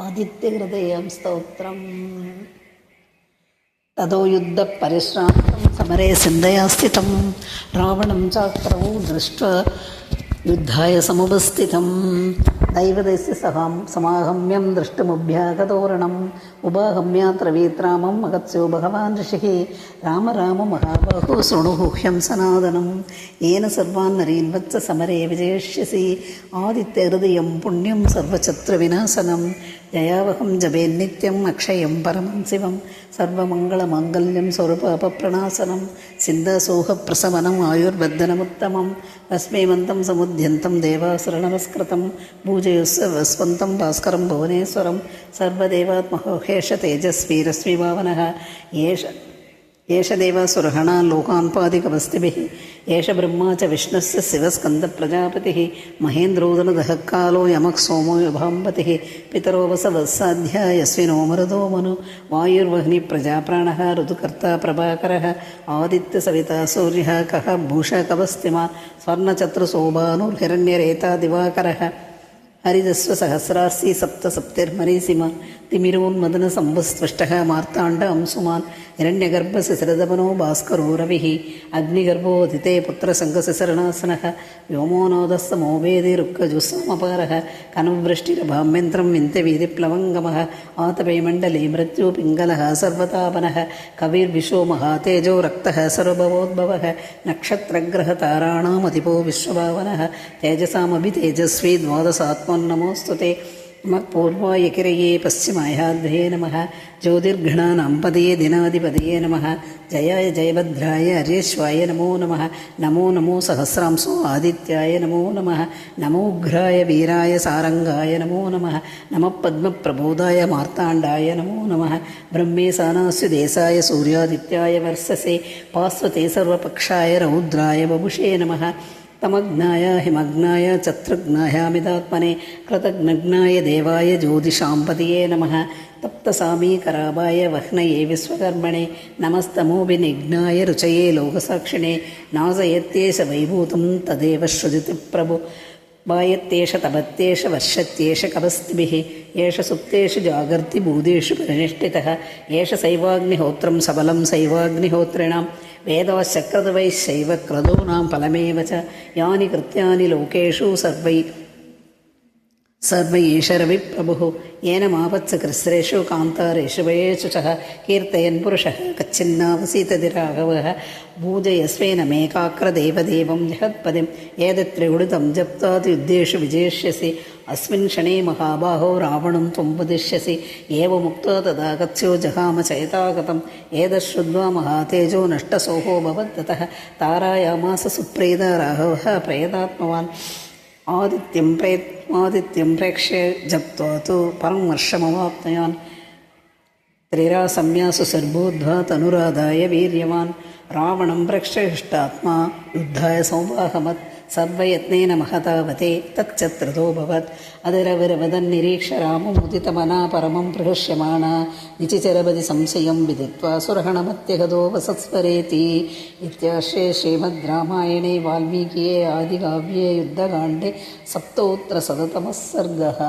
आदित्यहृदयं स्तोत्रम् ततो युद्धपरिश्रान्तं समरे सिन्धया स्थितं रावणं चाक्रौ दृष्ट्वा युद्धाय समुपस्थितं दैवतस्य समागम्यं द्रष्टुमभ्यागतोरणम् उपागम्यात्र वीत्रामं महत्स्यो भगवान् ऋषिः राम राम महाबाहो शृणुः ह्यं सनातनं येन सर्वान् नरीन् वत्स समरे विजयिष्यसि आदित्यहृदयं पुण्यं सर्वशत्रुविनाशनं जयावहं जपेन्नित्यम् अक्षयं परमं शिवं सर्वमङ्गलमाङ्गल्यं स्वरूपापप्रणाशनं सिन्धसोहप्रशमनम् आयुर्वर्धनमुत्तमं अस्मैमन्तं समुद्यन्तं देवासुरनमस्कृतं भूजयुस्वस्वन्तं भास्करं भुवनेश्वरं सर्वदेवात्महेश तेजस्वी रश्मिभावनः एष देवासुरगणा लोकान्पादिकवस्तिभिः एष ब्रह्मा च विष्णुस्य शिवस्कन्दप्रजापतिः महेन्द्रोदनदः कालो यमः सोमो युभाम्बतिः पितरो वसवस्साध्या यस्मिनो मरुदो मनु वायुर्वह्निप्रजाप्राणः ऋतुकर्ता प्रभाकरः आदित्यसविता सूर्यः कः भूषः कवस्तिमान् स्वर्णचतुर्शोभानुर्हिरण्यरेता दिवाकरः हरिदस्वसहस्रास्ति सप्तसप्तिर्मरीसिमान् तिमिरोन्मदनसम्भुस्पष्टः मार्ताण्ड अंशुमान् हिरण्यगर्भशिशिरदमनो भास्करो रविः अग्निगर्भोदिते पुत्रसङ्गशिशिरनासनः व्योमोनादस्तमोवेदिरुक्कजुस्समपारः कनुवृष्टिरभाम्यन्त्रं विन्त्यवीधिप्लवङ्गमः आतपेमण्डले मृत्युपिङ्गलः सर्वतापनः कविर्विशो महातेजो रक्तः सर्वभवोद्भवः नक्षत्रग्रहताराणामधिपो विश्वभावनः तेजसामभितेजस्वी द्वादशात्मन्नमोऽस्तु ते नमः पूर्वाय किरये पश्चिमायाध्वे नमः ज्योतिर्घणानां पदये दिनाधिपतये नमः जयाय जयभद्राय हरेश्वाय नमो नमः नमो नमो सहस्रांशो आदित्याय नमो नमः नमोग्राय वीराय सारंगाय नमो नमः नमः पद्मप्रबोधाय मार्ताण्डाय नमो नमः ब्रह्मे सानास्यु देशाय सूर्यादित्याय वर्षसे पार्श्वते सर्वपक्षाय रौद्राय बभुषे नमः तमग्नाय हिमग्नाय चतुर्घ्नायामिदात्मने कृतघ्नघ्नाय देवाय ज्योतिषाम्पतये नमः तप्तसामीकराभाय वह्नये विश्वकर्मणे नमस्तमोभिनिघ्नाय रुचये लोकसाक्षिणे नासयत्येष वैभूतं तदेव श्रुतिः प्रभु वायत्येष तपत्येष वर्षत्येष कवस्तिभिः एष सुप्तेषु जागर्ति भूतेषु परिनिष्ठितः एष शैवाग्निहोत्रं सबलं शैवाग्निहोत्रिणां वेदवश्चक्रतुवैश्चैव क्रतूनां फलमेव च यानि कृत्यानि लोकेषु सर्व एष रविप्रभुः येन मावत्स कृस्रेषु कान्तारेषु वयेषु च कीर्तयन् पुरुषः कच्छिन्नावसीतति राघवः पूजयस्वेनमेकाग्रदेवदेवं जगत्पदिं एतत्त्रिगुणितं जप्त्वात् युद्धेषु विजेष्यसि अस्मिन् क्षणे महाबाहो रावणं त्वं वदिष्यसि एवमुक्त्वा तदा गत्स्यो जहाम चयतागतम् एतच्छ्रुत्वा महातेजो नष्टसोहो भवद्दतः तारायामास सुप्रेता राघवः प्रयतात्मवान् आदित्यं प्रेक्ष्य जप्त्वा तु परं वर्षमवाप्तयान् त्रिरासम्यासु सर्वोद्ध्वा तनुराधाय वीर्यवान् रावणं प्रेक्ष्यष्टात्मा युद्धाय सौवाहमत् सर्वयत्नेन महतावते तच्चत्रतोऽभवत् अदरविरवदन्निरीक्ष्य राममुदितमना परमं प्रहृष्यमाणा निचिचरपदि संशयं विदित्वा सुरहणमत्यगतो वसत्स्वरेति इत्यार्षे श्रीमद् रामायणे वाल्मीकिये आदिकाव्ये युद्धकाण्डे सप्तोत्तरशततमः सर्गः।